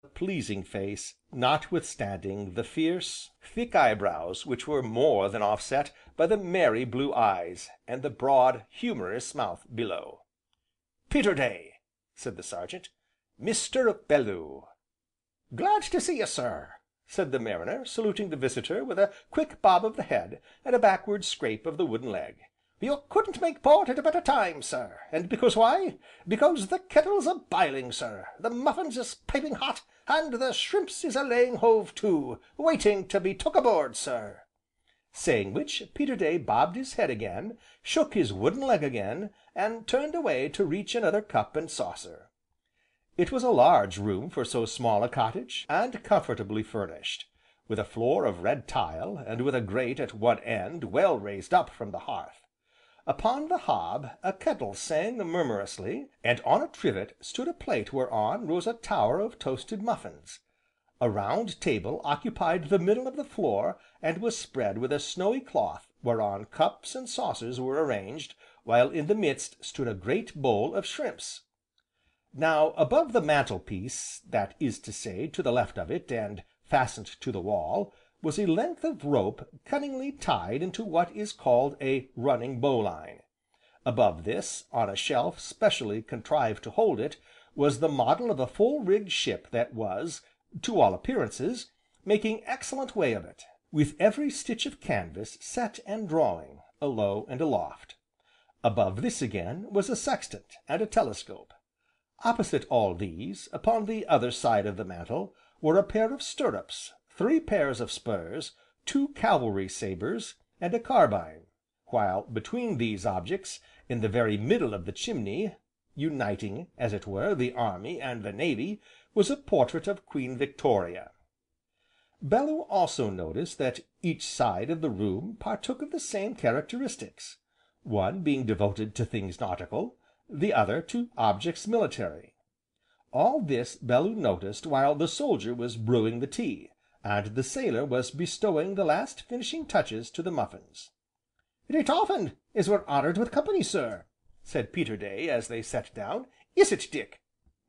pleasing face, notwithstanding the fierce, thick eyebrows which were more than offset by the merry blue eyes, and the broad, humorous mouth below. "Peterday," said the Sergeant, "Mr. Bellew." "Glad to see you, sir," said the mariner, saluting the visitor with a quick bob of the head, and a backward scrape of the wooden leg. "You couldn't make port at a better time, sir, and because why? Because the kettle's a biling, sir, the muffins is piping hot, and the shrimps is a laying hove to, waiting to be took aboard, sir." Saying which, Peterday bobbed his head again, shook his wooden leg again, and turned away to reach another cup and saucer. It was a large room for so small a cottage, and comfortably furnished, with a floor of red tile, and with a grate at one end well raised up from the hearth. Upon the hob a kettle sang murmurously, and on a trivet stood a plate whereon rose a tower of toasted muffins. A round table occupied the middle of the floor, and was spread with a snowy cloth, whereon cups and saucers were arranged, while in the midst stood a great bowl of shrimps. Now, above the mantelpiece, that is to say, to the left of it, and fastened to the wall, was a length of rope cunningly tied into what is called a running bowline. Above this, on a shelf specially contrived to hold it, was the model of a full rigged ship that was, to all appearances, making excellent way of it, with every stitch of canvas set and drawing, alow and aloft. Above this again was a sextant, and a telescope. Opposite all these, upon the other side of the mantel, were a pair of stirrups, 3 pairs of spurs, 2 cavalry sabres, and a carbine, while between these objects, in the very middle of the chimney, uniting, as it were, the army and the navy, was a portrait of Queen Victoria. Bellew also noticed that each side of the room partook of the same characteristics, one being devoted to things nautical, the other to objects military. All this Bellew noticed while the soldier was brewing the tea, and the sailor was bestowing the last finishing touches to the muffins. "It ain't often as we're honoured with company, sir," said Peterday, as they sat down, "is it, Dick?"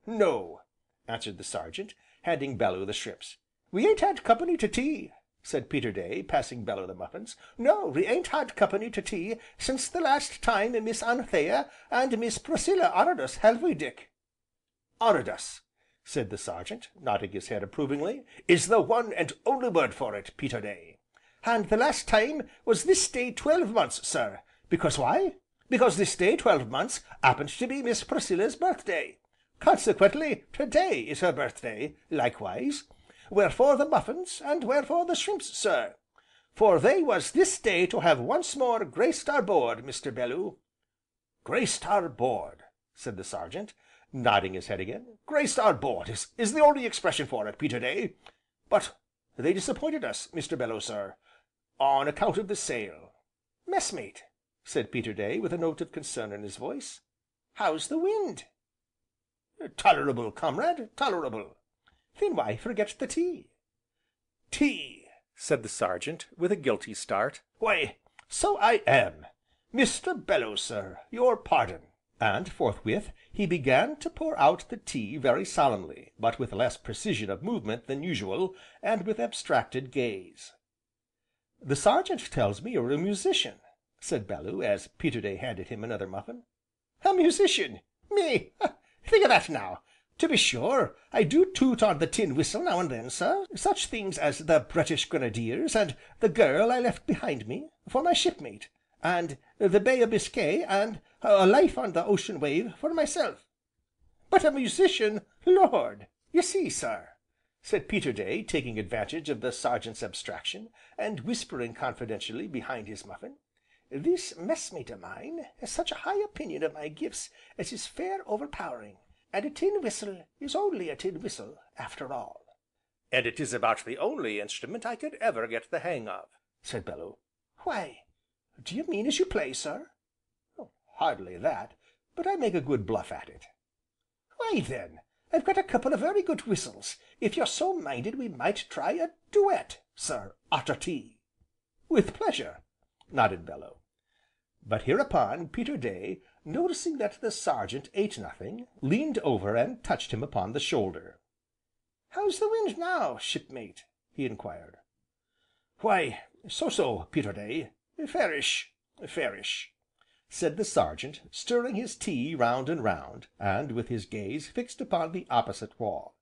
"No," answered the Sergeant, handing Bellew the shrimps. "We ain't had company to tea," said Peterday, passing Bellew the muffins. "No, we ain't had company to tea since the last time Miss Anthea and Miss Priscilla honoured us, have we, Dick?" "Honoured us," said the Sergeant, nodding his head approvingly, "is the one and only word for it, Peterday." "And the last time was this day 12 months, sir, because why? Because this day 12 months happened to be Miss Priscilla's birthday. Consequently, to day is her birthday, likewise. Wherefore the muffins, and wherefore the shrimps, sir? For they was this day to have once more graced our board, Mr. Bellew." "Graced our board!" said the Sergeant, nodding his head again, "graced our board is the only expression for it, Peterday. But they disappointed us, Mr. Bellew, sir, on account of the sail." "Messmate," said Peterday, with a note of concern in his voice, "how's the wind?" "Tolerable, comrade, tolerable." "Then why forget the tea?" "Tea!" said the Sergeant, with a guilty start, "why, so I am. Mr. Bellew, sir, your pardon." And, forthwith, he began to pour out the tea very solemnly, but with less precision of movement than usual, and with abstracted gaze. "The Sergeant tells me you're a musician," said Bellew, as Peterday handed him another muffin. "A musician! Me! Think o' that now! To be sure, I do toot on the tin whistle now and then, sir, such things as the British Grenadiers, and the Girl I Left Behind Me, for my shipmate, and the Bay of Biscay, and a Life on the Ocean Wave for myself. But a musician, Lord! You see, sir," said Peterday, taking advantage of the Sergeant's abstraction, and whispering confidentially behind his muffin, "this messmate o' mine has such a high opinion of my gifts as is fair overpowering, and a tin whistle is only a tin whistle, after all." "And it is about the only instrument I could ever get the hang of," said Bellew. "Why, do you mean as you play, sir?" "Hardly that, but I make a good bluff at it." "Why then, I've got a couple of very good whistles, if you're so minded we might try a duet, sir, arter tea." "With pleasure," nodded Bellew. But hereupon Peterday, noticing that the Sergeant ate nothing, leaned over and touched him upon the shoulder. "How's the wind now, shipmate?" he inquired. "Why, so, Peterday, fairish, fairish," said the Sergeant, stirring his tea round and round, and with his gaze fixed upon the opposite wall.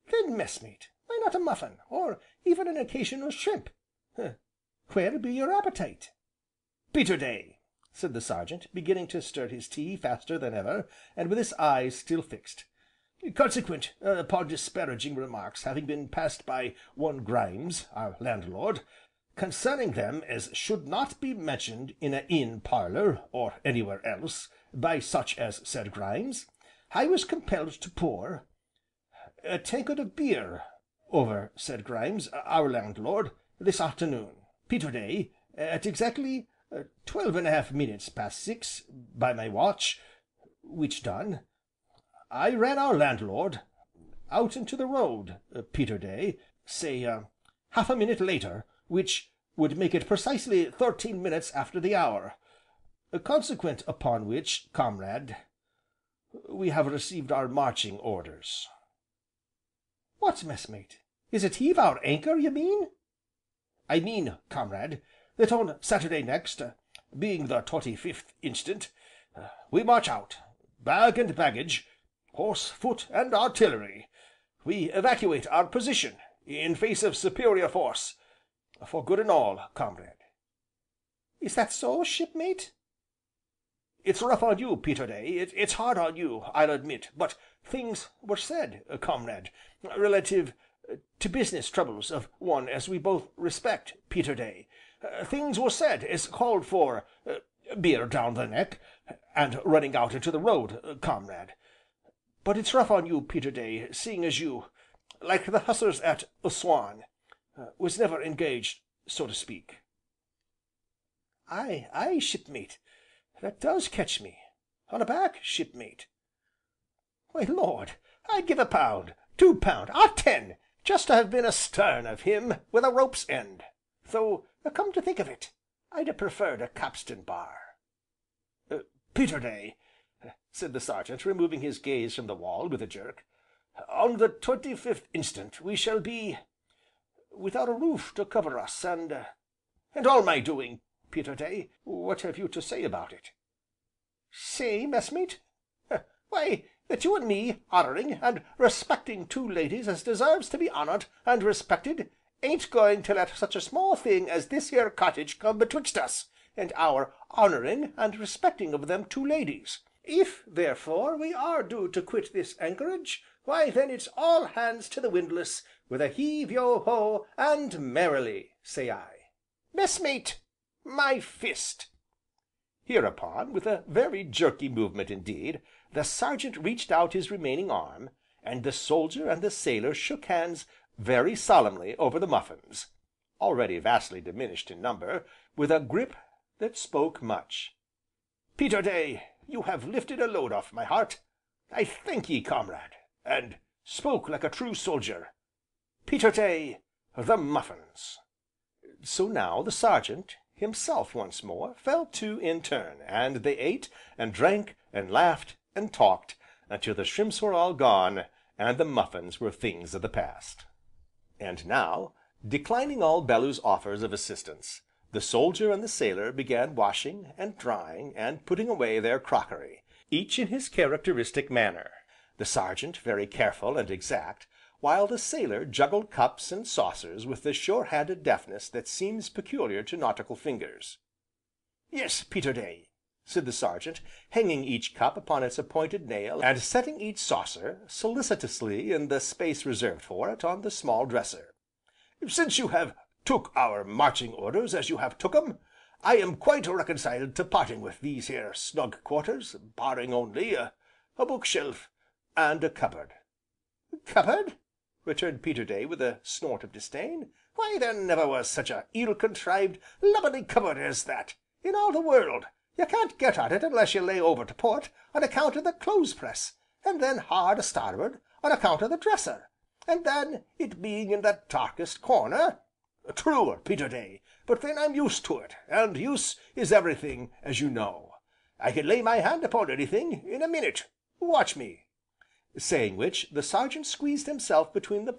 "Then, messmate, why not a muffin, or even an occasional shrimp? Where be your appetite?" "Peterday," said the Sergeant, beginning to stir his tea faster than ever, and with his eyes still fixed, "consequent upon disparaging remarks having been passed by one Grimes, our landlord, concerning them as should not be mentioned in a inn parlour, or anywhere else, by such as said Grimes, I was compelled to pour a tankard of beer over said Grimes, our landlord, this afternoon, Peterday, at exactly 12½ past 6, by my watch, which done, I ran our landlord out into the road, Peterday, say, half a minute later, which would make it precisely 13 minutes after the hour, consequent upon which, comrade, we have received our marching orders." "What, messmate, is it heave our anchor, you mean?" "I mean, comrade, that on Saturday next, being the 25th instant, we march out, bag and baggage, horse, foot, and artillery, we evacuate our position, in face of superior force, for good and all, comrade." "Is that so, shipmate?" "It's rough on you, Peterday, it's hard on you, I'll admit, but things were said, comrade, relative to business troubles of one as we both respect, Peterday, things were said as called for beer down the neck, and running out into the road, comrade, but it's rough on you, Peterday, seeing as you, like the hussars at Assuan, was never engaged, so to speak." "Aye, aye, shipmate, that does catch me, on a back, shipmate." "Why, Lord, I'd give £1, £2, or 10, just to have been astern of him with a rope's end, though, come to think of it, I'd ha' preferred a capstan bar." "Peterday," said the Sergeant, removing his gaze from the wall with a jerk, "on the 25th instant we shall be without a roof to cover us, and all my doing, Peterday, what have you to say about it?" "Say, messmate? Why, that you and me, honouring and respecting two ladies as deserves to be honoured and respected, ain't going to let such a small thing as this here cottage come betwixt us, and our honouring and respecting of them two ladies. If, therefore, we are due to quit this anchorage, why then it's all hands to the windlass, with a heave yo ho, and merrily, say I. Messmate, my fist!" Hereupon, with a very jerky movement indeed, the Sergeant reached out his remaining arm, and the soldier and the sailor shook hands very solemnly over the muffins, already vastly diminished in number, with a grip that spoke much. "Peterday, you have lifted a load off my heart, I thank ye, comrade, and spoke like a true soldier. Peterday, the muffins!" So now the Sergeant, himself once more, fell to in turn, and they ate, and drank, and laughed, and talked, until the shrimps were all gone, and the muffins were things of the past. And now, declining all Bellew's offers of assistance, the soldier and the sailor began washing, and drying, and putting away their crockery, each in his characteristic manner, the Sergeant very careful and exact, while the sailor juggled cups and saucers with the sure-handed deftness that seems peculiar to nautical fingers. "Yes, Peterday," said the Sergeant, hanging each cup upon its appointed nail, and setting each saucer, solicitously in the space reserved for it, on the small dresser. "Since you have took our marching orders as you have took 'em, I am quite reconciled to parting with these here snug quarters, barring only a bookshelf, and a cupboard." "Cupboard?" returned Peterday with a snort of disdain, "why there never was such a ill contrived, lubberly cupboard as that, in all the world. You can't get at it unless you lay over to port, on account of the clothes press, and then hard a starboard, on account of the dresser, and then, it being in the darkest corner " "True, Peterday, but then I'm used to it, and use is everything, as you know. I can lay my hand upon anything, in a minute, watch me." saying which, the Sergeant squeezed himself between the